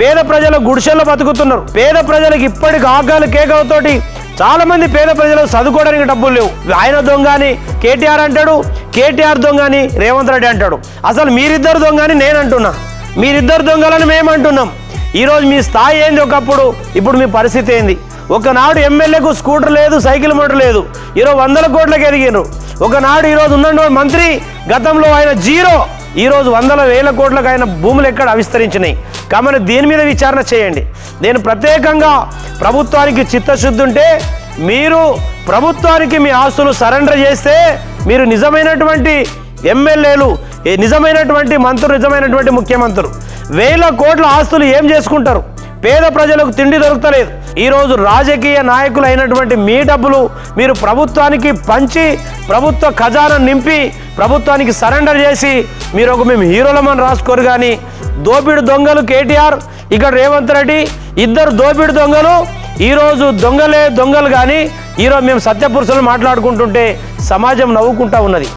పేద ప్రజల గుడిసెల్లో బతుకుతున్నారు. పేద ప్రజలకు ఇప్పటికి ఆగాలు కేకలతోటి చాలా మంది పేద ప్రజలు చదువుకోవడానికి డబ్బులు లేవు. ఆయన దొంగ అని కేటీఆర్ అంటాడు, కేటీఆర్ దొంగ అని రేవంత్ రెడ్డి అంటాడు. అసలు మీరిద్దరు దొంగ అని నేను అంటున్నా, మీరిద్దరు దొంగలని మేము అంటున్నాం. ఈరోజు మీ స్థాయి ఏంది ఒకప్పుడు, ఇప్పుడు మీ పరిస్థితి ఏంది? ఒకనాడు ఎమ్మెల్యేకు స్కూటర్ లేదు, సైకిల్ మోటార్ లేదు, ఈరోజు 100 కోట్లకు ఎదిగినారు. ఒకనాడు ఈరోజు ఉన్న మంత్రి గతంలో ఆయన జీరో, ఈరోజు 100,000 కోట్లకు ఆయన భూములు ఎక్కడ విస్తరించినాయి. కాబట్టి దీని మీద విచారణ చేయండి. నేను ప్రత్యేకంగా ప్రభుత్వానికి చిత్తశుద్ధి ఉంటే మీరు ప్రభుత్వానికి మీ ఆస్తులు సరెండర్ చేస్తే మీరు నిజమైనటువంటి ఎమ్మెల్యేలు, నిజమైనటువంటి మంత్రులు, నిజమైనటువంటి ముఖ్యమంత్రులు. 1000 కోట్ల ఆస్తులు ఏం చేసుకుంటారు? పేద ప్రజలకు తిండి దొరుకుతలేదు. ఈరోజు రాజకీయ నాయకులు అయినటువంటి మీ డబ్బులు మీరు ప్రభుత్వానికి పంచి ప్రభుత్వ ఖజానా నింపి ప్రభుత్వానికి సరెండర్ చేసి మీరు మేము హీరోలమని రాసుకోరు. కానీ దోపిడి దొంగలు కేటీఆర్, ఇక్కడ రేవంత్ రెడ్డి, ఇద్దరు దోపిడి దొంగలు. ఈరోజు దొంగలు కానీ ఈరోజు మేము సత్యపురుషులు మాట్లాడుకుంటుంటే సమాజం నవ్వుకుంటా ఉన్నది.